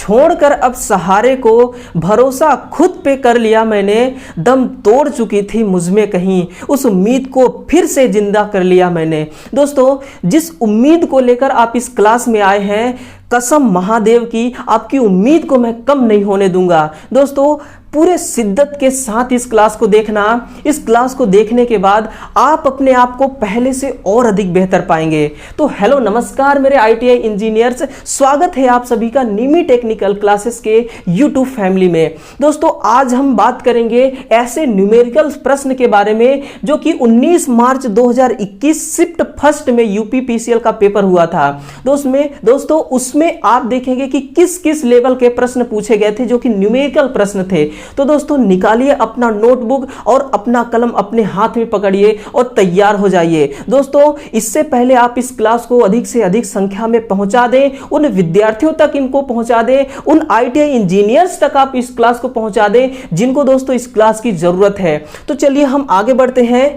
छोड़कर अब सहारे को, भरोसा खुद पे कर लिया मैंने, दम तोड़ चुकी थी मुझमें कहीं, उस उम्मीद को फिर से जिंदा कर लिया मैंने। दोस्तों, जिस उम्मीद को लेकर आप इस क्लास में आए हैं, कसम महादेव की, आपकी उम्मीद को मैं कम नहीं होने दूंगा। दोस्तों, पूरे शिद्दत के साथ इस क्लास को देखना। इस क्लास को देखने के बाद आप अपने आप को पहले से और अधिक बेहतर पाएंगे। तो हेलो नमस्कार मेरे ITI इंजीनियर्स, स्वागत है आप सभी का निमी टेक्निकल क्लासेस के यूट्यूब फैमिली में। दोस्तों, आज हम बात करेंगे ऐसे न्यूमेरिकल प्रश्न के बारे में जो कि 19 मार्च 2021 शिफ्ट फर्स्ट में UPPCL का पेपर हुआ था। दोस्तों उसमें आप देखेंगे कि किस किस लेवल के प्रश्न पूछे गए थे जो कि न्यूमेरिकल प्रश्न थे। तो दोस्तों, निकालिए अपना नोटबुक और अपना कलम अपने हाथ में पकड़िए और तैयार हो जाइए। दोस्तों, इससे पहले आप इस क्लास को अधिक से अधिक संख्या में पहुंचा दें, उन विद्यार्थियों तक इनको पहुंचा दें, उन ITI इंजीनियर्स तक आप इस क्लास को पहुंचा दें जिनको दोस्तों इस क्लास की जरूरत है। तो चलिए हम आगे बढ़ते हैं।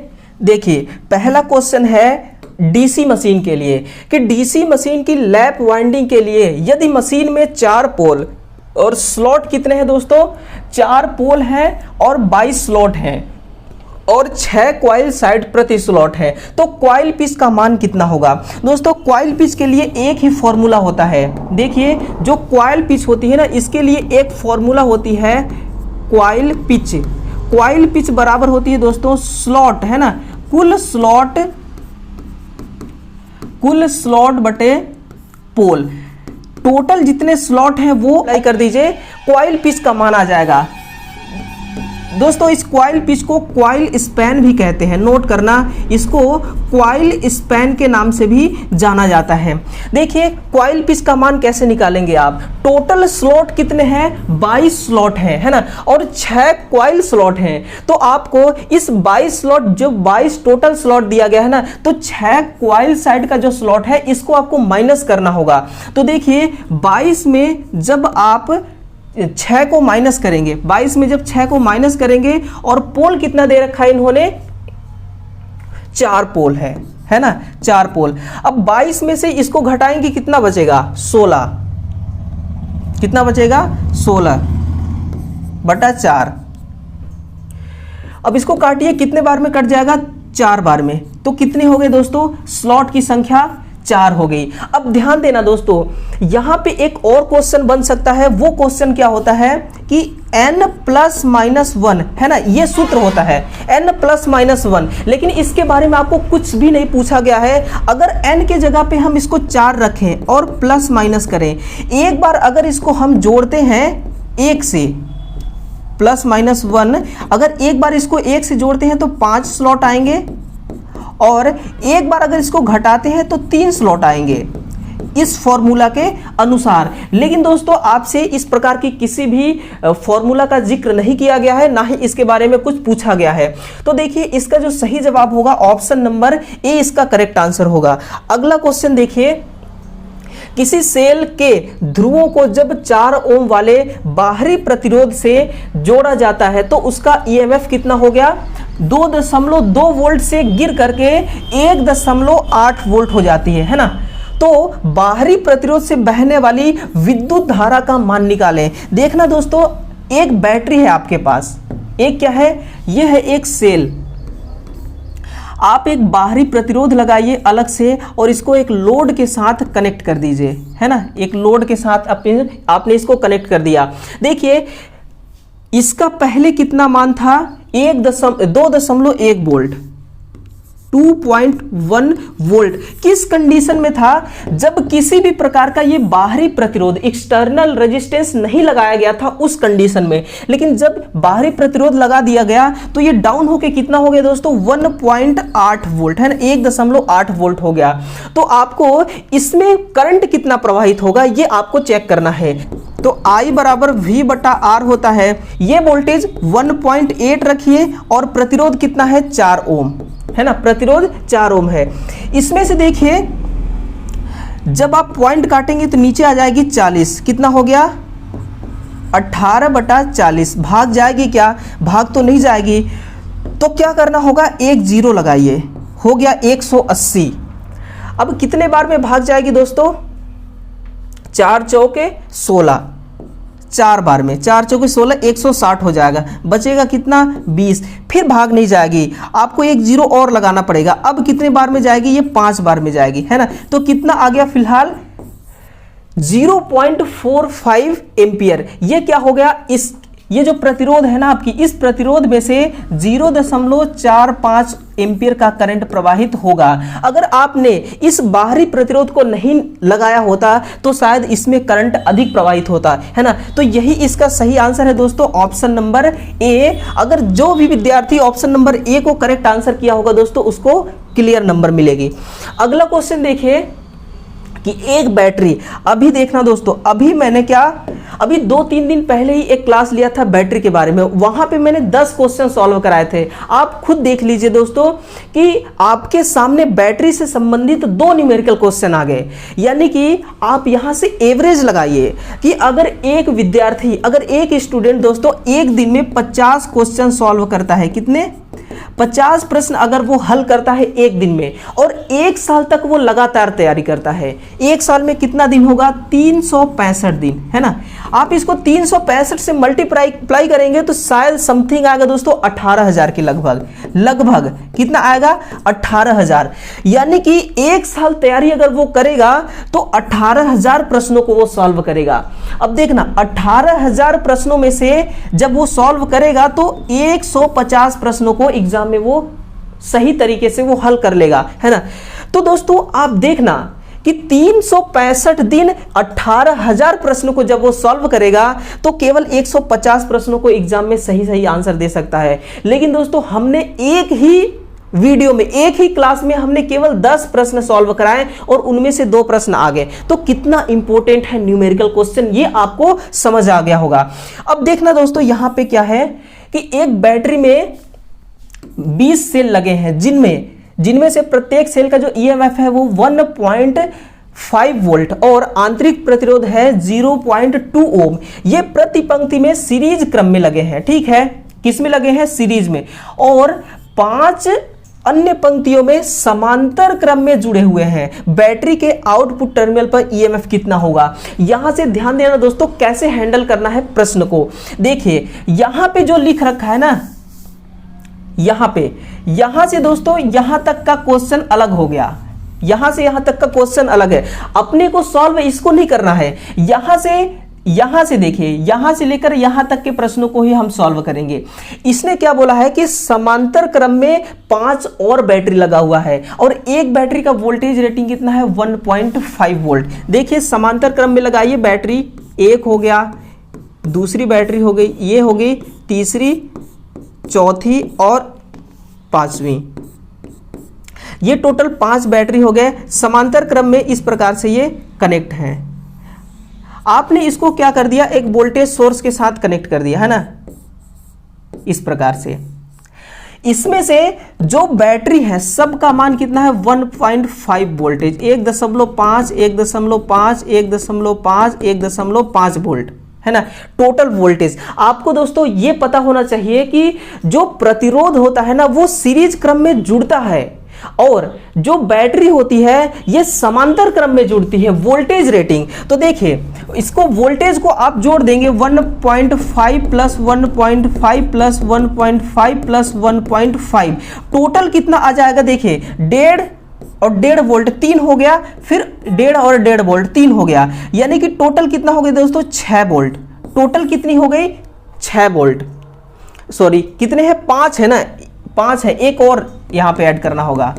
देखिए, पहला क्वेश्चन है DC मशीन के लिए कि DC मशीन की लैप वाइंडिंग के लिए यदि मशीन में 4 पोल और स्लॉट कितने हैं दोस्तों, 4 पोल हैं और 22 स्लॉट हैं और 6 कॉइल साइड प्रति स्लॉट है, तो कॉइल पिच का मान कितना होगा। दोस्तों, कॉइल पिच के लिए एक ही फॉर्मूला होता है। देखिए, जो कॉइल पिच होती है ना, इसके लिए एक फॉर्मूला होती है कॉइल पिच। कॉइल पिच बराबर होती है दोस्तों स्लॉट, है ना, कुल स्लॉट बटे पोल। टोटल जितने स्लॉट हैं वो अप्लाई कर दीजिए, कॉइल पिच का मान आ जाएगा। दोस्तों, इस कॉइल पिच को कॉइल स्पैन भी कहते हैं, नोट करना, इसको कॉइल स्पैन के नाम से भी जाना जाता है। देखिए, कॉइल पिच का मान कैसे निकालेंगे आप। टोटल स्लॉट कितने हैं, 22 स्लॉट हैं, है ना, और 6 कॉइल स्लॉट हैं। तो आपको इस 22 स्लॉट, जो 22 टोटल स्लॉट दिया गया है ना, तो 6 कॉइल साइड का जो स्लॉट है इसको आपको माइनस करना होगा। तो देखिए, 22 में जब आप 6 को माइनस करेंगे, 22 में जब 6 को माइनस करेंगे, और पोल कितना दे रखा है इन्होंने, 4 पोल है ना, 4 पोल। अब 22 में से इसको घटाएंगे, कितना बचेगा, 16। कितना बचेगा, 16 बटा 4। अब इसको काटिए, कितने बार में कट जाएगा, 4 बार में। तो कितने हो गए दोस्तों, स्लॉट की संख्या 4 हो गई। अब ध्यान देना दोस्तों, यहां पे एक और क्वेश्चन बन सकता है। वो क्वेश्चन क्या होता है कि n प्लस माइनस 1, है ना, ये सूत्र होता है n प्लस माइनस 1, लेकिन इसके बारे में आपको कुछ भी नहीं पूछा गया है। अगर n के जगह पे हम इसको 4 रखें और प्लस माइनस करें, एक बार अगर इसको हम जोड़ते हैं 1 से, प्लस माइनस 1, अगर एक बार इसको 1 से जोड़ते हैं तो 5 स्लॉट आएंगे, और एक बार अगर इसको घटाते हैं तो 3 स्लॉट आएंगे इस फॉर्मूला के अनुसार। लेकिन दोस्तों, आपसे इस प्रकार की किसी भी फॉर्मूला का जिक्र नहीं किया गया है, ना ही इसके बारे में कुछ पूछा गया है। तो देखिए, इसका जो सही जवाब होगा ऑप्शन नंबर ए इसका करेक्ट आंसर होगा। अगला क्वेश्चन देखिए, किसी सेल के ध्रुवों को जब 4 ओम वाले बाहरी प्रतिरोध से जोड़ा जाता है तो उसका EMF कितना हो गया, 2.2 वोल्ट से गिर करके 1.8 वोल्ट हो जाती है ना। तो बाहरी प्रतिरोध से बहने वाली विद्युत धारा का मान निकालें। देखना दोस्तों, एक बैटरी है आपके पास, एक क्या है, यह है एक सेल। आप एक बाहरी प्रतिरोध लगाइए अलग से और इसको एक लोड के साथ कनेक्ट कर दीजिए, है ना, एक लोड के साथ आपने इसको कनेक्ट कर दिया। देखिए, इसका पहले कितना मान था, 2.1 वोल्ट, 2.1 वोल्ट। किस कंडीशन में था, जब किसी भी प्रकार का ये बाहरी प्रतिरोध, एक्सटर्नल रेजिस्टेंस नहीं लगाया गया था उस कंडीशन में। लेकिन जब बाहरी प्रतिरोध लगा दिया गया तो ये डाउन होके कितना हो गया दोस्तों, 1.8 वोल्ट, है ना, 1.8 वोल्ट हो गया। तो आपको इसमें करंट कितना प्रवाहित होगा ये आपको चेक करना है। तो I बराबर V बटा R होता है। ये वोल्टेज 1.8 रखिए और प्रतिरोध कितना है, 4 ओम, है ना, प्रतिरोध 4 ओम है। इसमें से देखिए, जब आप पॉइंट काटेंगे तो नीचे आ जाएगी 40, कितना हो गया, 18/40। भाग जाएगी क्या, भाग तो नहीं जाएगी। तो क्या करना होगा, एक जीरो लगाइए, हो गया 180। अब कितने बार में भाग जाएगी दोस्तों, 4 चौके 16, 4 बार में, 4 चौके 16, 160 हो जाएगा, बचेगा कितना 20। फिर भाग नहीं जाएगी, आपको एक जीरो और लगाना पड़ेगा। अब कितने बार में जाएगी, ये 5 बार में जाएगी, है ना। तो कितना आ गया फिलहाल 0.45 एम्पियर। ये क्या हो गया, ये जो प्रतिरोध है ना आपकी, इस प्रतिरोध में से 0.45 एम्पियर का करंट प्रवाहित होगा। अगर आपने इस बाहरी प्रतिरोध को नहीं लगाया होता तो शायद इसमें करंट अधिक प्रवाहित होता, है ना। तो यही इसका सही आंसर है दोस्तों, ऑप्शन नंबर ए। अगर जो भी विद्यार्थी ऑप्शन नंबर ए को करेक्ट आंसर किया होगा दोस्तों, उसको क्लियर नंबर मिलेगी। अगला क्वेश्चन देखिए कि एक बैटरी, अभी देखना दोस्तों, अभी 2-3 दिन पहले ही एक क्लास लिया था बैटरी के बारे में, वहां पे मैंने 10 क्वेश्चन सॉल्व कराए थे। आप खुद देख लीजिए दोस्तों कि आपके सामने बैटरी से संबंधित 2 न्यूमेरिकल क्वेश्चन आ गए। यानी कि आप यहां से एवरेज लगाइए कि अगर एक विद्यार्थी, अगर एक स्टूडेंट दोस्तों एक दिन में 50 क्वेश्चन सॉल्व करता है, कितने 50 प्रश्न अगर वो हल करता है एक दिन में, और 1 साल तक वो लगातार तैयारी करता है, 1 साल में कितना दिन होगा, 365 दिन, है ना। आप इसको 365 से मल्टीप्लाई करेंगे तो शायद समथिंग आएगा दोस्तों 18,000 के लगभग कितना आएगा 18,000। यानी कि 1 साल तैयारी अगर वो करेगा तो 18,000 प्रश्नों को वो सॉल्व करेगा। अब देखना 18,000 प्रश्नों में से जब वो सॉल्व करेगा तो 150 प्रश्नों को एग्जाम में वो सही तरीके से वो हल कर लेगा, है ना। तो दोस्तों आप देखना कि 365 दिन 18,000 प्रश्नों को जब वो सॉल्व करेगा तो केवल 150 प्रश्नों को एग्जाम में सही सही आंसर दे सकता है। लेकिन दोस्तों हमने एक ही वीडियो में, एक ही क्लास में हमने केवल 10 प्रश्न सॉल्व कराए और उनमें से 2 प्रश्न आ गए। तो कितना इंपॉर्टेंट है न्यूमेरिकल क्वेश्चन, ये आपको समझ आ गया होगा। अब देखना दोस्तों यहां पे क्या है कि एक बैटरी में 20 सेल लगे हैं, जिनमें से प्रत्येक सेल का जो ईएमएफ है वो 1.5 वोल्ट और आंतरिक प्रतिरोध है 0.2 ओम। ये प्रति पंक्ति में सीरीज क्रम में लगे हैं, ठीक है, किस में लगे हैं, सीरीज में, और 5 अन्य पंक्तियों में समांतर क्रम में जुड़े हुए हैं। बैटरी के आउटपुट टर्मिनल पर ईएमएफ कितना होगा। यहां से ध्यान देना दोस्तों कैसे हैंडल करना है प्रश्न को। देखिए यहां पे जो लिख रखा है ना, यहां से दोस्तों यहां तक का क्वेश्चन अलग हो गया, यहां से यहां तक का क्वेश्चन अलग है। अपने को सॉल्व इसको नहीं करना है, यहां से देखिए, यहां से लेकर यहां तक के प्रश्नों को ही हम सॉल्व करेंगे। इसने क्या बोला है कि समांतर क्रम में 5 और बैटरी लगा हुआ है और एक बैटरी का वोल्टेज रेटिंग कितना है 1.5 वोल्ट। देखिए समांतर क्रम में लगाइए, बैटरी एक हो गया, दूसरी बैटरी हो गई, ये हो गई तीसरी, चौथी और 5वीं, ये टोटल 5 बैटरी हो गए। समांतर क्रम में इस प्रकार से ये कनेक्ट हैं। आपने इसको क्या कर दिया, एक वोल्टेज सोर्स के साथ कनेक्ट कर दिया, है ना, इस प्रकार से। इसमें से जो बैटरी है सबका मान कितना है 1.5 वोल्टेज, 1.5, 1.5, 1.5, 1.5 वोल्ट, है ना, टोटल वोल्टेज। आपको दोस्तों ये पता होना चाहिए कि जो प्रतिरोध होता है ना वो सीरीज क्रम में जुड़ता है और जो बैटरी होती है ये समांतर क्रम में जुड़ती है। वोल्टेज रेटिंग, तो देखिए इसको वोल्टेज को आप जोड़ देंगे 1.5 प्लस 1.5 प्लस 1.5 प्लस 1.5, टोटल कितना आ जाएगा, देखिए 1.5 और 1.5 वोल्ट 3 हो गया, फिर 1.5 और 1.5 वोल्ट 3 हो गया, यानी कि टोटल कितना हो गया दोस्तों 6 वोल्ट। टोटल कितनी हो गई 6 वोल्ट, सॉरी कितने हैं 5 है ना, 5 है, एक और यहां पे ऐड करना होगा,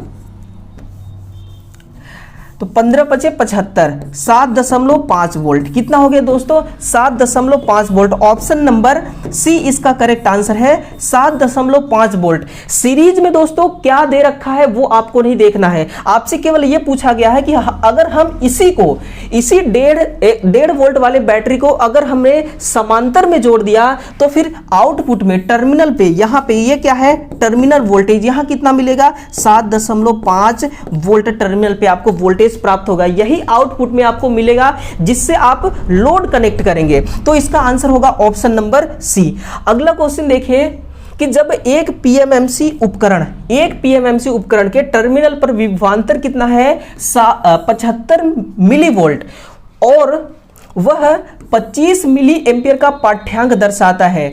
तो 15 × 5 = 75, 7.5 वोल्ट कितना हो गया दोस्तों 7.5 वोल्ट। ऑप्शन नंबर सी इसका करेक्ट आंसर है, 7.5 वोल्ट। सीरीज में दोस्तों क्या दे रखा है वो आपको नहीं देखना है, आपसे केवल ये पूछा गया है कि अगर हम इसी 1.5 वोल्ट वाले बैटरी को अगर हमने समांतर में जोड़ दिया तो फिर आउटपुट में टर्मिनल पे, यहाँ पे ये क्या है टर्मिनल वोल्टेज, यहाँ कितना मिलेगा 7.5 वोल्ट टर्मिनल पे आपको वोल्टेज प्राप्त होगा। यही आउटपुट में आपको मिलेगा जिससे आप लोड कनेक्ट करेंगे। तो इसका आंसर होगा ऑप्शन नंबर सी। अगला क्वेश्चन देखिए कि जब एक पीएमएमसी उपकरण के टर्मिनल पर विभवांतर कितना है 75 मिलीवोल्ट और वह 25 मिली एम्पियर का पाठ्यांक दर्शाता है।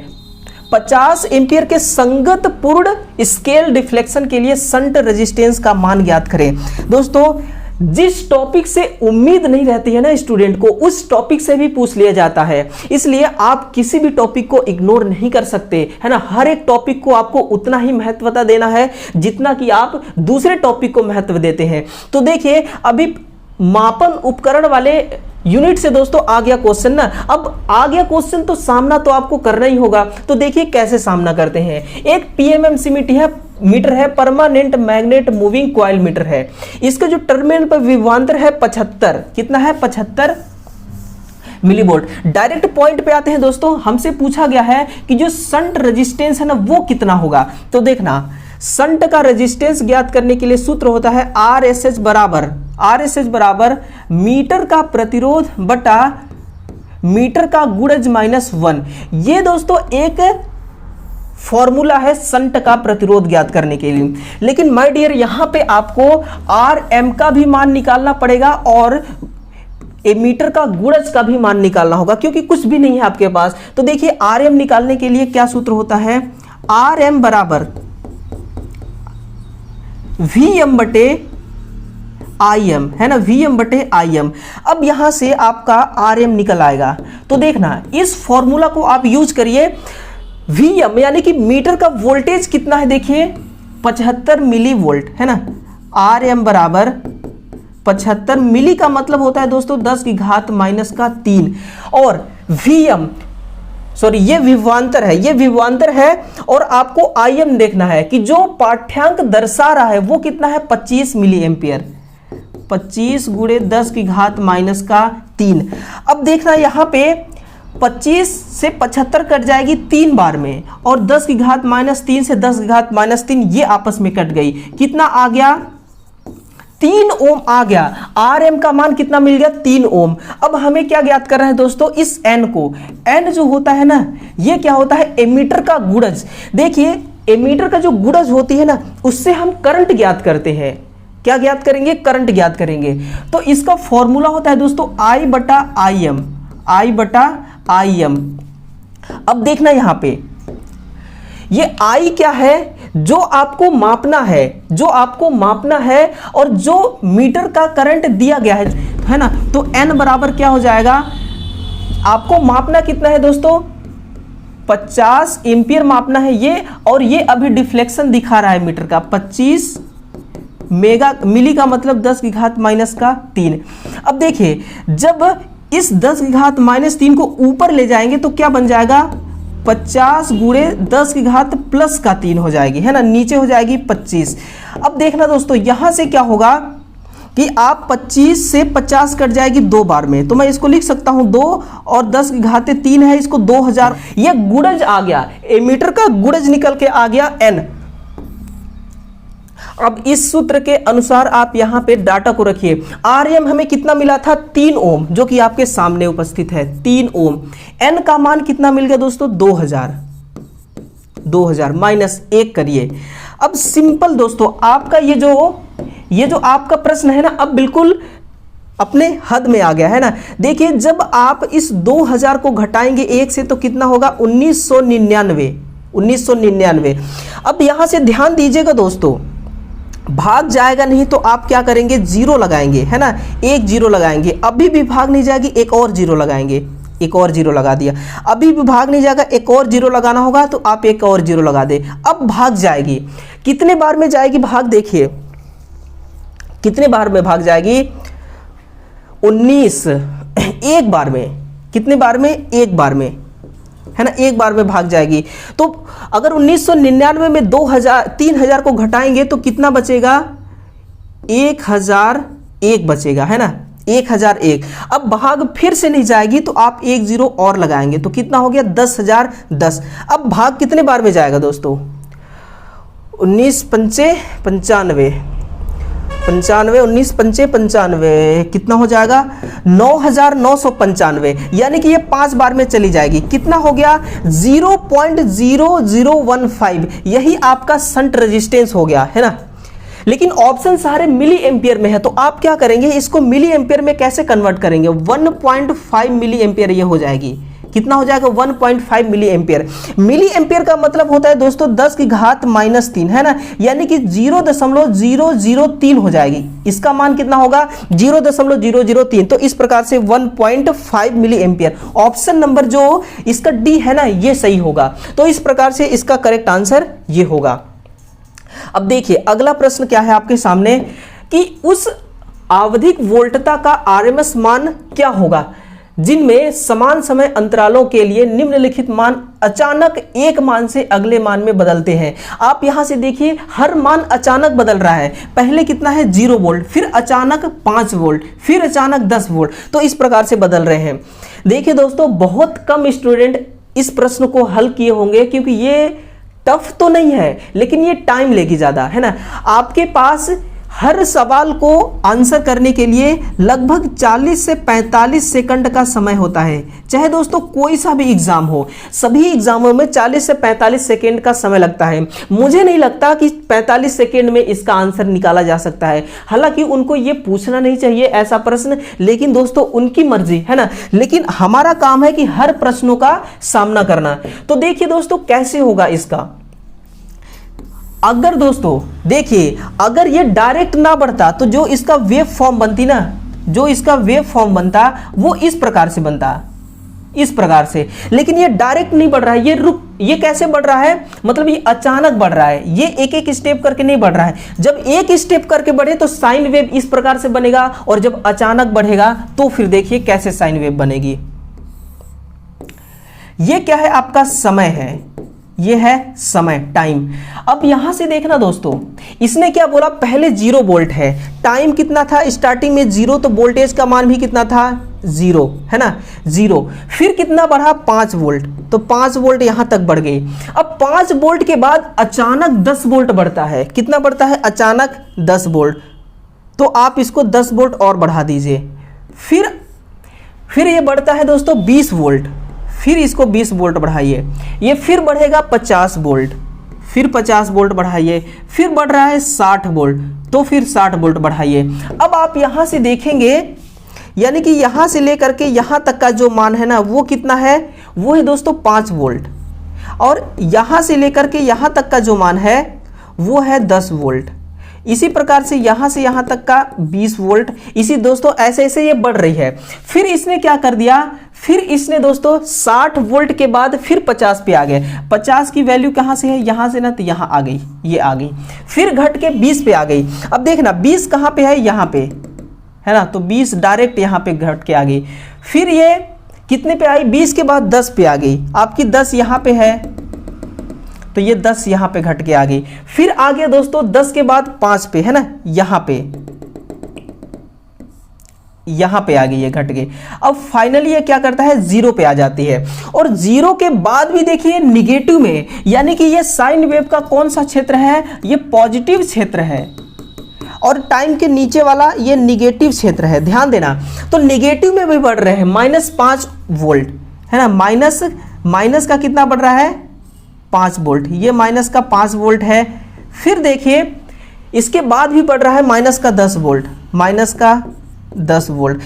50 एम्पियर के संगत पूर्ण स्केल डिफ्लेक्शन के लिए शंट रेजिस्टेंस का मान ज्ञात करें। दोस्तों, जिस टॉपिक से उम्मीद नहीं रहती है ना स्टूडेंट को, उस टॉपिक से भी पूछ लिया जाता है। इसलिए आप किसी भी टॉपिक को इग्नोर नहीं कर सकते, है ना। हर एक टॉपिक को आपको उतना ही महत्वता देना है जितना कि आप दूसरे टॉपिक को महत्व देते हैं। तो देखिए, अभी मापन उपकरण वाले यूनिट से दोस्तों आ गया क्वेश्चन ना। अब आ गया क्वेश्चन तो सामना तो आपको करना ही होगा। तो देखिए कैसे सामना करते हैं। एक पीएमएमसी मीटर है, permanent magnet moving coil meter है। इसका जो टर्मिनल पर विभवांतर है 75, कितना है 75 मिलीवोल्ट। डायरेक्ट पॉइंट पे आते हैं दोस्तों। हमसे पूछा गया है कि जो शंट रेजिस्टेंस है ना वो कितना होगा। तो देखना, शंट का रेजिस्टेंस ज्ञात करने के लिए सूत्र होता है RSH बराबर मीटर का प्रतिरोध बटा मीटर का गुणज -1। ये दोस्तों एक फॉर्मूला है शंट का प्रतिरोध ज्ञात करने के लिए। लेकिन माय डियर, यहां पे आपको RM का भी मान निकालना पड़ेगा और मीटर का गुणज का भी मान निकालना होगा, क्योंकि कुछ भी नहीं है आपके पास। तो देखिए, RM निकालने के लिए क्या सूत्र होता है, RM बराबर VM बटे IM, है ना, VM बटे IM। अब यहां से आपका RM निकल आएगा। तो देखना, इस फॉर्मूला को आप यूज करिए। VM यानी कि मीटर का वोल्टेज कितना है, देखिए 75 मिली वोल्ट, है ना। RM बराबर 75 मिली का मतलब होता है दोस्तों 10 की घात -3। और VM, सॉरी, ये विभवांतर है और आपको IM देखना है कि जो पाठ्यांक दर्शा रहा है वो कितना है 25 मिली एम्पियर। 25 गुणे 10 की घात -3। अब देखना, यहां पे 25 से 75 कट जाएगी 3 बार में, और 10 की घात -3 से 10 की घात -3 ये आपस में कट गई। कितना आ गया, 3 ओम आ गया। RM का मान कितना मिल गया, 3 ओम। अब हमें क्या ज्ञात कर रहे हैं दोस्तों, इस N को। N जो होता है ना, ये क्या होता है, एमीटर का गुणज। देखिए, एमीटर का जो गुणज होती है ना, उससे हम करंट ज्ञात करते हैं। क्या ज्ञात करेंगे, करंट ज्ञात करेंगे। तो इसका फॉर्मूला होता है दोस्तों I बटा IM। अब देखना, यहां पे ये I क्या है, जो आपको मापना है और जो मीटर का करंट दिया गया है ना। तो N बराबर क्या हो जाएगा, आपको मापना कितना है दोस्तों, 50 एम्पियर मापना है ये, और ये अभी डिफ्लेक्शन दिखा रहा है मीटर का 25 मिली का मतलब 10 की घात -3। अब देखिए, जब इस 10 की घात -3 को ऊपर ले जाएंगे तो क्या बन जाएगा, 50 गुणे 10 की घात +3 हो जाएगी, है ना, नीचे हो जाएगी 25। अब देखना दोस्तों, यहां से क्या होगा कि आप 25 से 50 कट जाएगी 2 बार में, तो मैं इसको लिख सकता हूं 2 और 10 की घात 3 है, इसको 2000। ये गुणज आ गया, एमीटर का गुणज निकल के आ गया N। अब इस सूत्र के अनुसार आप यहां पे डाटा को रखिए। RM हमें कितना मिला था, 3 ओम, जो कि आपके सामने उपस्थित है 3 ओम। N का मान कितना मिल गया दोस्तों, 2000 -1 करिए। अब सिंपल दोस्तों, आपका ये जो आपका प्रश्न है ना, अब बिल्कुल अपने हद में आ गया, है ना। देखिए, जब आप इस 2000 को घटाएंगे 1 से तो कितना होगा, 1999। अब यहां से ध्यान दीजिएगा दोस्तों, भाग जाएगा नहीं तो आप क्या करेंगे, 0 लगाएंगे, है ना, एक 0 लगाएंगे। अभी भी भाग नहीं जाएगी, एक और 0 लगाएंगे, एक और 0 लगा दिया। अभी भी भाग नहीं जाएगा, एक और 0 लगाना होगा, तो आप एक और 0 लगा दे। अब भाग जाएगी, कितने बार में जाएगी भाग, देखिए कितने बार में भाग जाएगी, 19, एक बार में। कितने बार में, एक बार में, है ना, एक बार में भाग जाएगी। तो अगर 1999 में 3000 को घटाएंगे तो कितना बचेगा, 1001 बचेगा, है ना, 1001। अब भाग फिर से नहीं जाएगी तो आप एक 0 और लगाएंगे, तो कितना हो गया, 10,010। अब भाग कितने बार में जाएगा दोस्तों, 19 पंचे 95, 19 पंचे 95, कितना हो जाएगा, 9,995। यानी कि ये 5 बार में चली जाएगी। कितना हो गया, 0.0015। यही आपका शंट रेजिस्टेंस हो गया, है ना। लेकिन ऑप्शन सारे मिली एम्पियर में है, तो आप क्या करेंगे, इसको मिली एम्पियर में कैसे कन्वर्ट करेंगे, 1.5 मिली एम्पियर ये हो जाएगी। कितना हो जाएगा, 1.5 मिली एम्पियर। मिली एम्पियर का मतलब होता है दोस्तों 10 की घात -3, है ना, यानी कि 0.003 हो जाएगी। इसका मान कितना होगा, 0.003। तो इस प्रकार से 1.5 मिली एम्पियर, ऑप्शन नंबर जो इसका डी है ना, ये सही होगा। तो इस प्रकार से इसका करेक्ट आंसर ये होगा। अब देखिए अगला प्रश्न क्या है आपके सामने, कि उस आवधिक वोल्टता का आरएमएस मान क्या होगा जिनमें समान समय अंतरालों के लिए निम्नलिखित मान अचानक एक मान से अगले मान में बदलते हैं। आप यहां से देखिए हर मान अचानक बदल रहा है। पहले कितना है 0 वोल्ट, फिर अचानक 5 वोल्ट, फिर अचानक 10 वोल्ट, तो इस प्रकार से बदल रहे हैं। देखिए दोस्तों बहुत कम स्टूडेंट इस प्रश्न को हल किए होंगे, क्योंकि ये टफ तो नहीं है लेकिन ये टाइम लेगी ज्यादा, है ना। आपके पास हर सवाल को आंसर करने के लिए लगभग 40 से 45 सेकंड का समय होता है। चाहे दोस्तों कोई सा भी एग्जाम हो, सभी एग्जामों में 40 से 45 सेकंड का समय लगता है। मुझे नहीं लगता कि 45 सेकंड में इसका आंसर निकाला जा सकता है। हालांकि उनको ये पूछना नहीं चाहिए ऐसा प्रश्न, लेकिन दोस्तों उनकी मर्जी, है ना। लेकिन हमारा काम है कि हर प्रश्नों का सामना करना। तो देखिए दोस्तों कैसे होगा इसका। अगर दोस्तों देखिए अगर ये डायरेक्ट ना बढ़ता तो जो इसका वेव फॉर्म बनती ना, जो इसका वेव फॉर्म बनता वो इस प्रकार से बनता, इस प्रकार से। लेकिन ये डायरेक्ट नहीं बढ़ रहा है, ये कैसे बढ़ रहा है, मतलब ये अचानक बढ़ रहा है। ये एक एक स्टेप करके नहीं बढ़ रहा है। जब एक स्टेप करके बढ़े तो साइन वेव इस प्रकार से बनेगा, और जब अचानक बढ़ेगा तो फिर देखिए कैसे साइन वेव बनेगी। ये क्या है, आपका समय है, ये है समय, टाइम। अब यहां से देखना दोस्तों, इसने क्या बोला, पहले 0 वोल्ट है, टाइम कितना था स्टार्टिंग में 0, तो वोल्टेज का मान भी कितना था 0, है ना, 0। फिर कितना बढ़ा 5 वोल्ट, तो 5 वोल्ट यहां तक बढ़ गई। अब 5 वोल्ट के बाद अचानक 10 वोल्ट बढ़ता है। कितना बढ़ता है, अचानक 10 वोल्ट। तो आप इसको 10 वोल्ट और बढ़ा दीजिए। फिर ये बढ़ता है दोस्तों 20 वोल्ट, फिर इसको 20 वोल्ट बढ़ाइए। ये फिर बढ़ेगा 50 वोल्ट, फिर 50 वोल्ट बढ़ाइए। फिर बढ़ रहा है 60 वोल्ट, तो फिर 60 वोल्ट बढ़ाइए। अब आप यहां से देखेंगे, यानी कि यहां से लेकर के यहां तक का जो मान है ना, वो कितना है, वो है दोस्तों 5 वोल्ट। और यहां से लेकर के यहां तक का जो मान है वो है 10 वोल्ट। इसी प्रकार से यहां तक का 20 वोल्ट। इसी दोस्तों ऐसे ऐसे ये बढ़ रही है। फिर इसने क्या कर दिया, फिर इसने दोस्तों 60 वोल्ट के बाद फिर 50 पे आ गए। 50 की वैल्यू कहां से है, यहां से ना, तो यहां आ गई, ये आ गई। फिर घट के 20 पे आ गई। अब देखना 20 कहां पे है, यहां पे है ना, तो 20 डायरेक्ट यहां पे घट के आ गई। फिर ये कितने पे आई, 20 के बाद 10 पे आ गई। आपकी 10 यहां पे है, तो ये 10 यहां पे घट के आ गई। फिर आ गया दोस्तों 10 के बाद 5 पे, है ना, यहां पे आ गई, ये घट गई। अब फाइनली ये क्या करता है, 0 पे आ जाती है। और 0 के बाद भी देखिए निगेटिव में, यानी कि ये साइन वेव का कौन सा क्षेत्र है, ये पॉजिटिव क्षेत्र है। और टाइम के नीचे वाला ये निगेटिव क्षेत्र है, ध्यान देना। तो निगेटिव में भी बढ़ रहे हैं, -5 वोल्ट, है ना, माइनस का कितना बढ़ रहा है, 5 वोल्ट। ये माइनस का 5 वोल्ट है। फिर देखिए इसके बाद भी बढ़ रहा है माइनस का 10 वोल्ट, माइनस का 10 वोल्ट,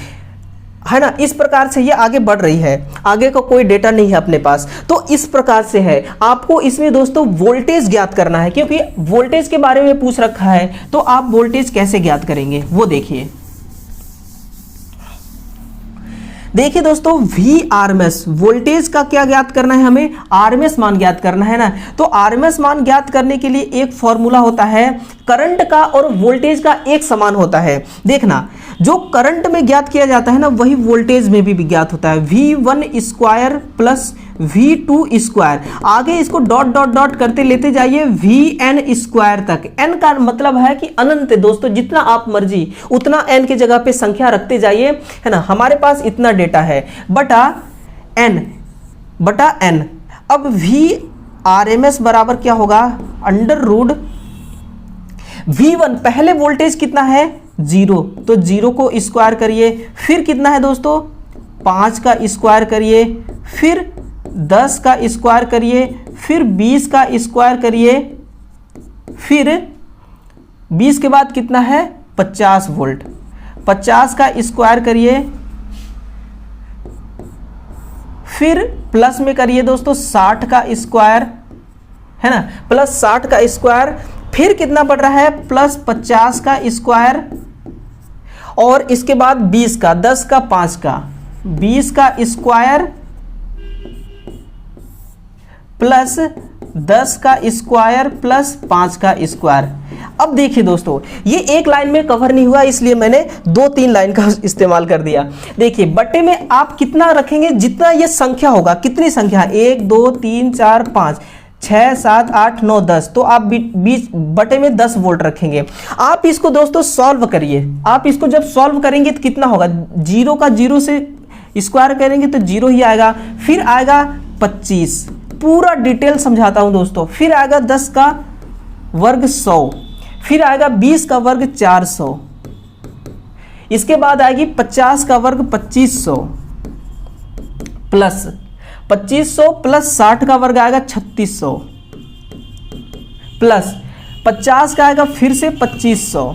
है ना। इस प्रकार से ये आगे बढ़ रही है। आगे का कोई डेटा नहीं है अपने पास, तो इस प्रकार से है। आपको इसमें दोस्तों वोल्टेज ज्ञात करना है, क्योंकि वोल्टेज के बारे में पूछ रखा है। तो आप वोल्टेज कैसे ज्ञात करेंगे वो देखिए। देखिए दोस्तों Vrms वोल्टेज का क्या ज्ञात करना है, हमें आरएमएस मान ज्ञात करना है ना। तो आरएमएस मान ज्ञात करने के लिए एक फॉर्मूला होता है, करंट का और वोल्टेज का एक समान होता है। देखना जो करंट में ज्ञात किया जाता है ना, वही वोल्टेज में भी ज्ञात होता है। V1 square plus V2 square, आगे इसको डॉट डॉट डॉट करते लेते जाइए Vn स्क्वायर तक। n का मतलब है कि अनंत दोस्तों, जितना आप मर्जी उतना n की जगह पे संख्या रखते जाइए, है ना। हमारे पास इतना डेटा है, बटा n। अब Vrms बराबर क्या होगा, √ V1, पहले वोल्टेज कितना है 0, तो 0 को स्क्वायर करिए। फिर कितना है दोस्तों 5 का स्क्वायर करिए, फिर 10 का स्क्वायर करिए, फिर 20 का स्क्वायर करिए, फिर 20 के बाद कितना है 50 वोल्ट, 50 का स्क्वायर करिए, फिर प्लस में करिए दोस्तों 60 का स्क्वायर, है ना, प्लस 60 का स्क्वायर, फिर कितना पड़ रहा है प्लस 50 का स्क्वायर, और इसके बाद 20 का, 10 का 5 का, 20 का स्क्वायर प्लस 10 का स्क्वायर प्लस 5 का स्क्वायर। अब देखिए दोस्तों, ये एक लाइन में कवर नहीं हुआ, इसलिए मैंने 2-3 लाइन का इस्तेमाल कर दिया। देखिए बट्टे में आप कितना रखेंगे, जितना ये संख्या होगा, कितनी संख्या 1 2 3 4 5 6 7 8 9 10, तो आप बीच बटे में 10 वोल्ट रखेंगे। आप इसको दोस्तों सॉल्व करिए, आप इसको जब सॉल्व करेंगे तो कितना होगा, 0 का 0 से स्क्वायर करेंगे तो 0 ही आएगा, फिर आएगा 25, पूरा डिटेल समझाता हूं दोस्तों, फिर आएगा 10 का वर्ग 100, फिर आएगा 20 का वर्ग 400, इसके बाद आएगी 50 का वर्ग 2500 प्लस 2500 प्लस 60 का वर्ग आएगा 3600 प्लस 50 का आएगा फिर से 2500,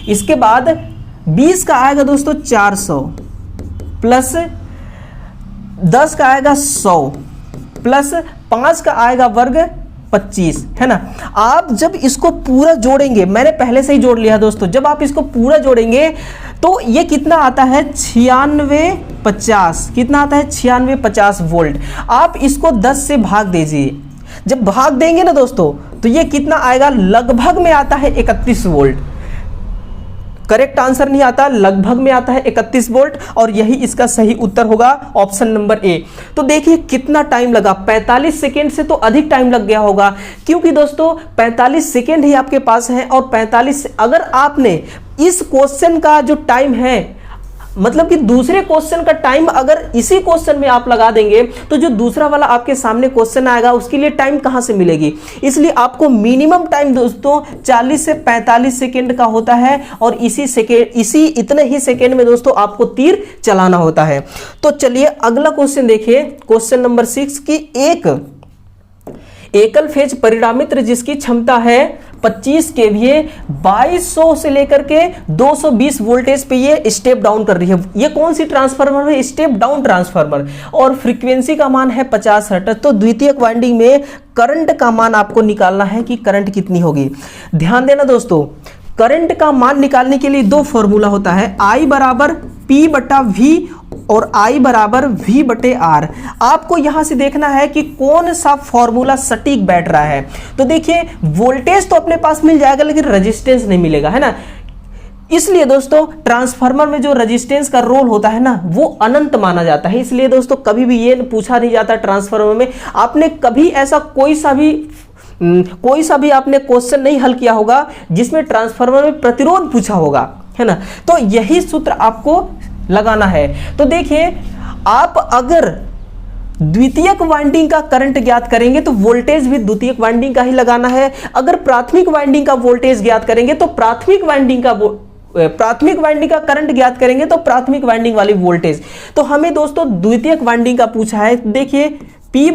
इसके बाद 20 का आएगा दोस्तों 400 प्लस 10 का आएगा 100 प्लस 5 का आएगा वर्ग 25, है ना। आप जब इसको पूरा जोड़ेंगे, मैंने पहले से ही जोड़ लिया दोस्तों, जब आप इसको पूरा जोड़ेंगे तो ये कितना आता है 9650, कितना आता है 9650 वोल्ट। आप इसको 10 से भाग दीजिए, जब भाग देंगे ना दोस्तों तो ये कितना आएगा, लगभग में आता है 31 वोल्ट। करेक्ट आंसर नहीं आता, लगभग में आता है 31 वोल्ट, और यही इसका सही उत्तर होगा, ऑप्शन नंबर ए। तो देखिए कितना टाइम लगा, 45 सेकेंड से तो अधिक टाइम लग गया होगा, क्योंकि दोस्तों 45 सेकेंड ही आपके पास है, और 45 अगर आपने इस क्वेश्चन का जो टाइम है, मतलब कि दूसरे क्वेश्चन का टाइम अगर इसी क्वेश्चन में आप लगा देंगे तो जो दूसरा वाला आपके सामने क्वेश्चन आएगा उसके लिए टाइम कहां से मिलेगी। इसलिए आपको मिनिमम टाइम दोस्तों 40 से 45 सेकेंड का होता है, और इसी इतने ही सेकेंड में दोस्तों आपको तीर चलाना होता है। तो चलिए अगला क्वेश्चन देखिए, क्वेश्चन नंबर 6 की एक एकल फेज परिणामित्र जिसकी क्षमता है 25 केवीए 2200 से लेकर के 220 वोल्टेज पे ये स्टेप डाउन कर रही है। ये कौन सी ट्रांसफार्मर है, स्टेप डाउन ट्रांसफार्मर, और फ्रीक्वेंसी का मान है 50 हर्ट्ज। तो द्वितीयक वाइंडिंग में करंट का मान आपको निकालना है कि करंट कितनी होगी। ध्यान देना दोस्तों, करंट का मान निकालने के लिए दो फॉर्मूला होता है, I बराबर P बटा V और I बराबर V बटे R। आपको यहां से देखना है कि कौन सा फॉर्मूला सटीक बैठ रहा है। तो देखिए वोल्टेज तो अपने पास मिल जाएगा लेकिन रेजिस्टेंस नहीं मिलेगा, है ना। इसलिए दोस्तों ट्रांसफार्मर में जो रेजिस्टेंस का रोल होता है ना वो अनंत माना जाता है। इसलिए दोस्तों कभी भी ये पूछा नहीं जाता ट्रांसफार्मर में, आपने कभी ऐसा कोई सा भी आपने क्वेश्चन नहीं हल किया होगा जिसमें ट्रांसफार्मर में प्रतिरोध पूछा होगा, है ना। तो यही सूत्र आपको लगाना है। तो देखिए आप अगर द्वितीयक वाइंडिंग का करंट ज्ञात करेंगे तो वोल्टेज भी द्वितीयक वाइंडिंग का ही लगाना है। अगर प्राथमिक वाइंडिंग का वोल्टेज ज्ञात करेंगे तो प्राथमिक वाइंडिंग का करंट ज्ञात करेंगे तो प्राथमिक वाइंडिंग वाली वोल्टेज। तो हमें दोस्तों द्वितीयक वाइंडिंग का पूछा है। देखिए I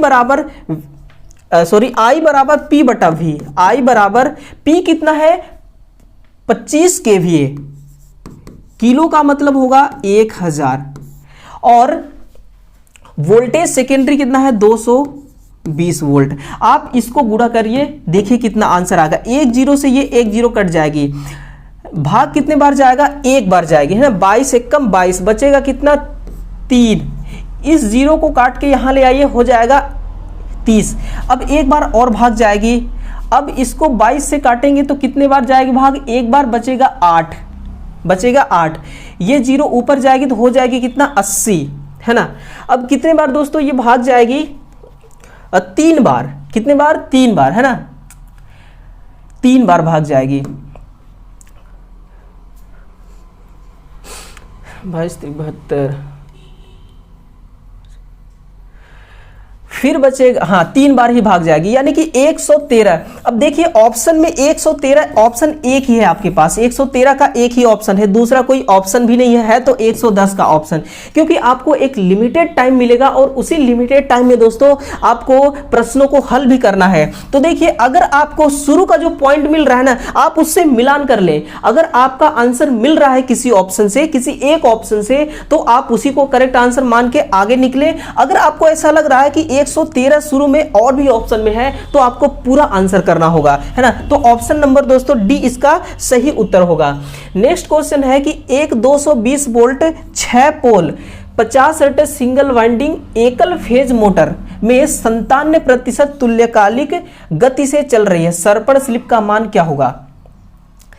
बराबर P बटा V। I बराबर P कितना है 25 kVA, किलो का मतलब होगा 1000, और वोल्टेज सेकेंडरी कितना है 220 वोल्ट। आप इसको गुणा करिए, देखिए कितना आंसर आएगा। 1 0 से ये 1 0 कट जाएगी, भाग कितने बार जाएगा, एक बार जाएगी, है ना। 22 एक कम 22, बचेगा कितना 3। इस जीरो को काट के यहां ले आइए, हो जाएगा 30। अब एक बार और भाग जाएगी। अब इसको 22 से काटेंगे तो कितने बार जाएगी भाग, एक बार, बचेगा 8। ये जीरो ऊपर जाएगी तो हो जाएगी कितना 80, है ना। अब कितने बार दोस्तों ये भाग जाएगी, 3 बार। कितने बार, 3 बार, है ना, 3 बार भाग जाएगी। 22 72, फिर बचेगा, हाँ 3 बार ही भाग जाएगी, यानी कि 113। अब देखिए ऑप्शन में 113 ऑप्शन एक ही है आपके पास, 113 का एक ही ऑप्शन है, दूसरा कोई ऑप्शन भी नहीं है तो 110 का ऑप्शन, क्योंकि आपको एक लिमिटेड टाइम मिलेगा और उसी लिमिटेड टाइम में दोस्तों आपको प्रश्नों को हल भी करना है। तो देखिए अगर आपको शुरू का जो पॉइंट मिल रहा है ना, आप उससे मिलान कर लें। अगर आपका आंसर मिल रहा है किसी ऑप्शन से, किसी एक ऑप्शन से, तो आप उसी को करेक्ट आंसर मान के आगे निकले। अगर आपको ऐसा लग रहा है कि 113 शुरू में और भी ऑप्शन में है तो आपको पूरा आंसर करना होगा, है ना। तो ऑप्शन नंबर दोस्तों डी इसका सही उत्तर होगा। नेक्स्ट क्वेश्चन है कि एक 220 वोल्ट 6 पोल 50 हर्ट्ज सिंगल वाइंडिंग एकल फेज मोटर में 97% तुल्यकालिक गति से चल रही है, सर्पण स्लिप का मान क्या होगा।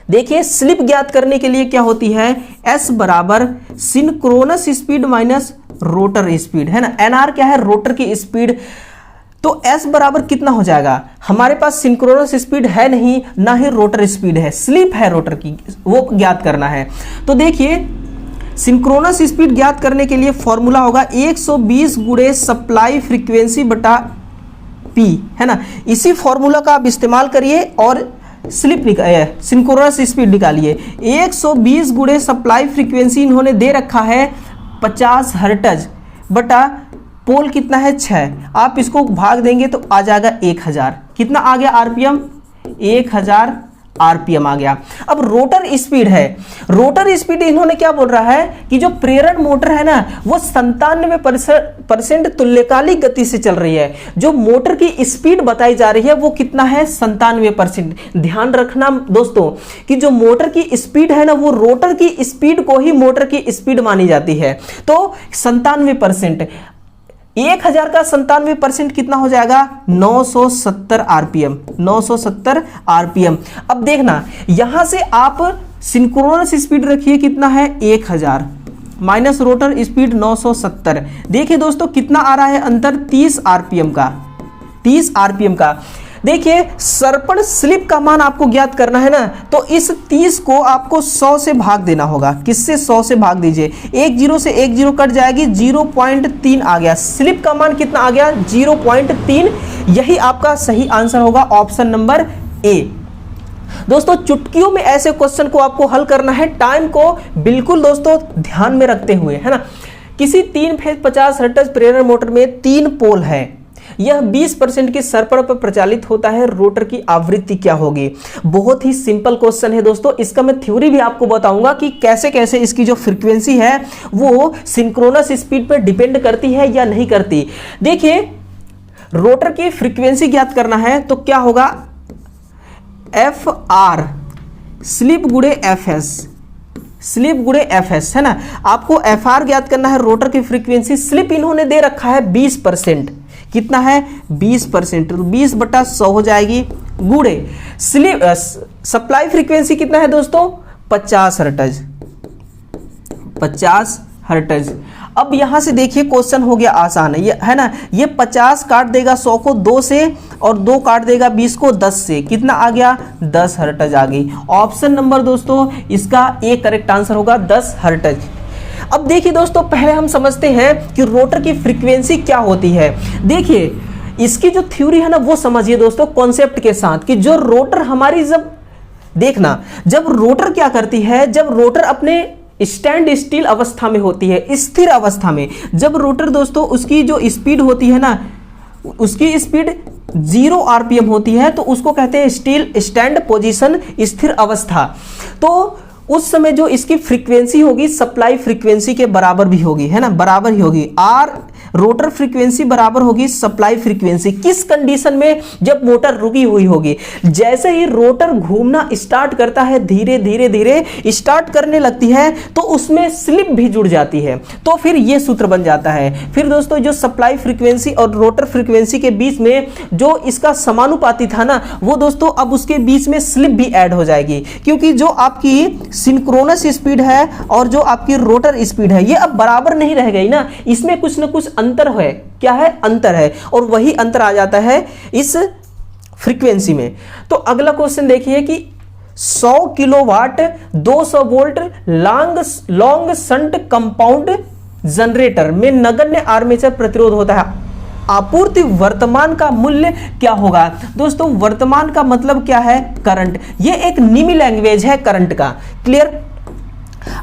देखिए स्लिप ज्ञात करने के लिए क्या होती है, S बराबर synchronous speed minus rotor speed, है ना। NR क्या है, रोटर की स्पीड। तो S बराबर कितना हो जाएगा, हमारे पास सिंक्रोनस स्पीड है नहीं, ना ही रोटर स्पीड है, स्लिप है रोटर की, वो ज्ञात करना है। तो देखिए सिंक्रोनस स्पीड ज्ञात करने के लिए फॉर्मूला होगा 120 गुणे सप्लाई फ्रीक्वेंसी बटा P, है ना। इसी फॉर्मूला का आप इस्तेमाल करिए और स्लिप सिंक्रोनस स्पीड निकालिए। 120 गुणे सप्लाई फ्रीक्वेंसी इन्होंने दे रखा है 50 हर्ट्ज बटा पोल कितना है 6, आप इसको भाग देंगे तो आ जाएगा 1000। कितना आ गया आरपीएम, 1000 आरपीएम आ गया। अब रोटर स्पीड है, रोटर स्पीड इन्होंने क्या बोल रहा है कि जो प्रेरण मोटर है ना वो 97% तुल्यकालिक गति से चल रही है। जो मोटर की स्पीड बताई जा रही है वो कितना है, 97%। ध्यान रखना दोस्तों कि जो मोटर की स्पीड है ना वो रोटर की स्पीड को ही मोटर की स्पीड मानी जाती है। तो 97%, 1000 का 97% कितना हो जाएगा, 970 आरपीएम, 970 आरपीएम। अब देखना यहां से आप सिंक्रोनस स्पीड रखिए कितना है 1000 माइनस रोटर स्पीड 970। देखिए दोस्तों कितना आ रहा है अंतर, 30 आरपीएम का, 30 आरपीएम का। देखिए सर्पण स्लिप का मान आपको ज्ञात करना है ना, तो इस 30 को आपको 100 से भाग देना होगा। किससे, 100 से भाग दीजिए, 1 0 से 1 0 कट जाएगी, 0.3 आ गया। स्लिप का मान कितना आ गया, 0.3। यही आपका सही आंसर होगा, ऑप्शन नंबर ए। दोस्तों चुटकियों में ऐसे क्वेश्चन को आपको हल करना है, टाइम को बिल्कुल दोस्तों ध्यान में रखते हुए, है ना। किसी 3 फेज 50 हर्ट्ज प्रेरण मोटर में 3 पोल है, यह 20% की सर्पण पर प्रचालित होता है, रोटर की आवृत्ति क्या होगी। बहुत ही सिंपल क्वेश्चन है दोस्तों, इसका मैं थ्योरी भी आपको बताऊंगा कि कैसे कैसे इसकी जो फ्रीक्वेंसी है वो सिंक्रोनस स्पीड पर डिपेंड करती है या नहीं करती। देखिए रोटर की फ्रीक्वेंसी ज्ञात करना है तो क्या होगा, FR स्लिप गुणे FS, स्लिप गुणे FS, है ना। आपको FR ज्ञात करना है, रोटर की फ्रीक्वेंसी। स्लिप इन्होंने दे रखा है 20%, कितना है 20%, तो 20 बटा 100 हो जाएगी, गुणे स्लिप सप्लाई फ्रीक्वेंसी कितना है दोस्तों 50 हर्ट्ज, 50 हर्ट्ज। अब यहां से देखिए क्वेश्चन हो गया आसान है, ये है ना। ये 50 काट देगा 100 को 2 से और 2 काट देगा 20 को 10 से, कितना आ गया 10 हर्ट्ज आ गई। ऑप्शन नंबर दोस्तों इसका ए करेक्ट आंसर होगा 10 हर्ट्ज। अब देखिए दोस्तों पहले हम समझते हैं कि रोटर की फ्रीक्वेंसी क्या होती है। देखिए इसकी जो थ्योरी है ना वो समझिए दोस्तों कॉन्सेप्ट के साथ, कि जो रोटर हमारी जब देखना, जब रोटर क्या करती है, जब रोटर अपने स्टैंड स्टिल अवस्था में होती है, स्थिर अवस्था में, जब रोटर दोस्तों उसकी जो स्पीड होती है ना, उसकी स्पीड 0 आरपीएम होती है, तो उसको कहते हैं स्टिल स्टैंड पोजीशन, स्थिर अवस्था। तो उस समय जो इसकी फ्रीक्वेंसी होगी सप्लाई फ्रीक्वेंसी के बराबर भी होगी, है ना, बराबर ही होगी। आर रोटर फ्रीक्वेंसी बराबर होगी सप्लाई फ्रीक्वेंसी। किस कंडीशन में, जब मोटर रुकी हुई होगी। जैसे ही रोटर घूमना स्टार्ट करता है, धीरे धीरे धीरे स्टार्ट करने लगती है, तो उसमें स्लिप भी जुड़ जाती है, तो फिर ये सूत्र बन जाता है। फिर दोस्तों जो सप्लाई फ्रीक्वेंसी और रोटर फ्रीक्वेंसी के बीच में जो इसका समानुपाती था ना, वो दोस्तों अब उसके बीच में स्लिप भी ऐड हो जाएगी, क्योंकि जो आपकी सिंक्रोनस स्पीड है और जो आपकी रोटर स्पीड है ये अब बराबर नहीं रह गई ना, इसमें कुछ ना कुछ अंतर है। क्या है, अंतर है, और वही अंतर आ जाता है इस फ्रीक्वेंसी में। तो अगला क्वेश्चन देखिए कि 100 kilowatt 200 volt long shunt compound generator में नगण्य आर्मेचर प्रतिरोध होता है। आपूर्ति वर्तमान का मूल्य क्या होगा। दोस्तों वर्तमान का मतलब क्या है, करंट। ये एक निमी लैंग्वेज है करंट का। क्लियर।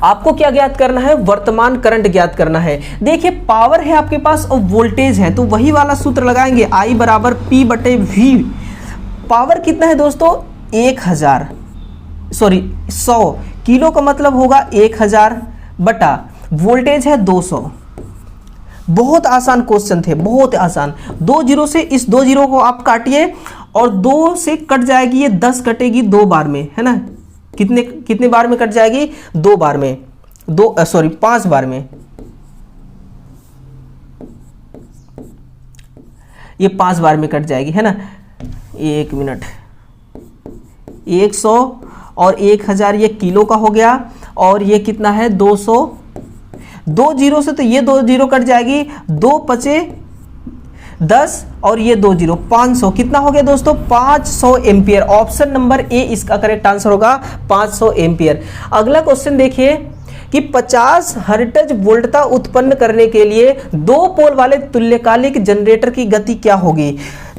आपको क्या ज्ञात करना है, वर्तमान करंट ज्ञात करना है। देखिए पावर है आपके पास और वोल्टेज है, तो वही वाला सूत्र लगाएंगे, I बराबर P बटे V। पावर कितना है दोस्तों, 100 किलो का मतलब होगा 1000 बटा वोल्टेज है 200। बहुत आसान क्वेश्चन थे, बहुत आसान। 2 जीरो से इस 2 जीरो को आप काटिए और 2 से कट जाएगी, ये 10 कटेगी 2 बार में, है ना। कितने बार में कट जाएगी, 2 बार में, 5 बार में। ये 5 बार में कट जाएगी, है ना। 1 मिनट, 100 और 1000 ये किलो का हो गया, और ये कितना है 200। 2 जीरो से तो ये 2 जीरो कट जाएगी, 2 पचे 10 और ये 2 जीरो 500। कितना हो गया दोस्तों, 500 एम्पियर। ऑप्शन नंबर ए इसका करेक्ट आंसर होगा, 500 एम्पियर। अगला क्वेश्चन देखिए कि 50 हर्ट्ज वोल्टता उत्पन्न करने के लिए 2 पोल वाले तुल्यकालिक जनरेटर की गति क्या होगी।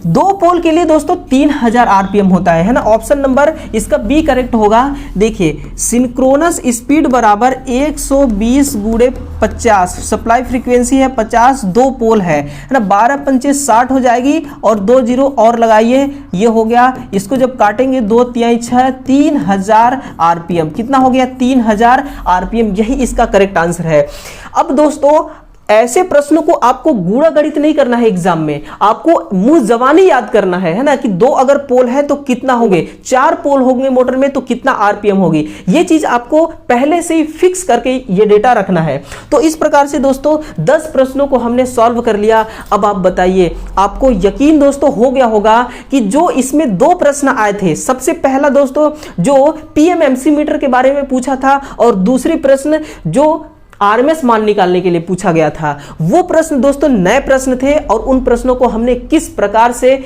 2 पोल के लिए दोस्तों 3000 आरपीएम होता है ना। ऑप्शन नंबर इसका बी करेक्ट होगा। देखिए सिंक्रोनस स्पीड बराबर 120 गुणे 50, सप्लाई फ्रीक्वेंसी है 50, 2 पोल है ना। 12 पंचे 60 हो जाएगी और 2 जीरो और लगाइए, ये हो गया। इसको जब काटेंगे 2 तिहाई 6, 3000 आरपीएम। कितना हो गया, 3000 आरपीएम। यही इसका करेक्ट आंसर है। अब दोस्तों ऐसे प्रश्नों को आपको गूढ़ा गणित नहीं करना है एग्जाम में, आपको मुंह जबानी याद करना है ना, कि 2 अगर पोल है तो कितना होंगे, 4 पोल होंगे मोटर में तो कितना आरपीएम होगी। ये चीज आपको पहले से ही फिक्स करके ये डेटा रखना है। तो इस प्रकार से दोस्तों 10 प्रश्नों को हमने सॉल्व कर लिया। अब आप बताइए, आपको यकीन दोस्तों हो गया होगा कि जो इसमें 2 प्रश्न आए थे। सबसे पहला दोस्तों जो पीएमएमसी मीटर के बारे में पूछा था, और दूसरी प्रश्न जो आरएमएस मान निकालने के लिए पूछा गया था, वो प्रश्न दोस्तों नए प्रश्न थे। और उन प्रश्नों को हमने किस प्रकार से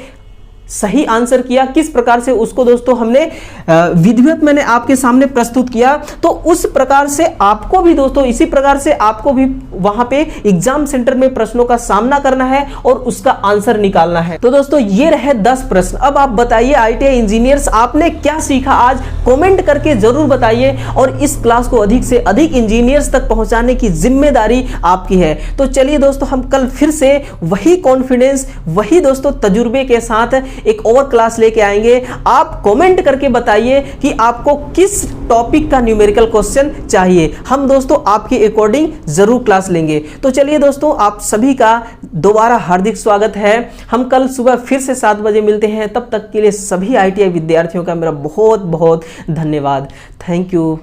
सही आंसर किया, किस प्रकार से उसको दोस्तों हमने विधिवत मैंने आपके सामने प्रस्तुत किया, तो उस प्रकार से आपको भी दोस्तों इसी प्रकार से आपको भी वहां पे एग्जाम सेंटर में प्रश्नों का सामना करना है और उसका आंसर निकालना है। तो दोस्तों ये रहे 10 प्रश्न। अब आप बताइए आईटीआई इंजीनियर्स आपने क्या सीखा आज, कमेंट करके जरूर बताइए। और इस क्लास को अधिक से अधिक इंजीनियर्स तक पहुंचाने की जिम्मेदारी आपकी है। तो चलिए दोस्तों हम कल फिर से वही कॉन्फिडेंस, वही दोस्तों तजुर्बे के साथ एक और क्लास लेके आएंगे। आप कमेंट करके बताइए कि आपको किस टॉपिक का न्यूमेरिकल क्वेश्चन चाहिए। हम दोस्तों आपके अकॉर्डिंग जरूर क्लास लेंगे। तो चलिए दोस्तों आप सभी का दोबारा हार्दिक स्वागत है। हम कल सुबह फिर से 7 बजे मिलते हैं। तब तक के लिए सभी आईटीआई विद्यार्थियों का मेरा बहुत बहुत धन्यवाद। Thank you.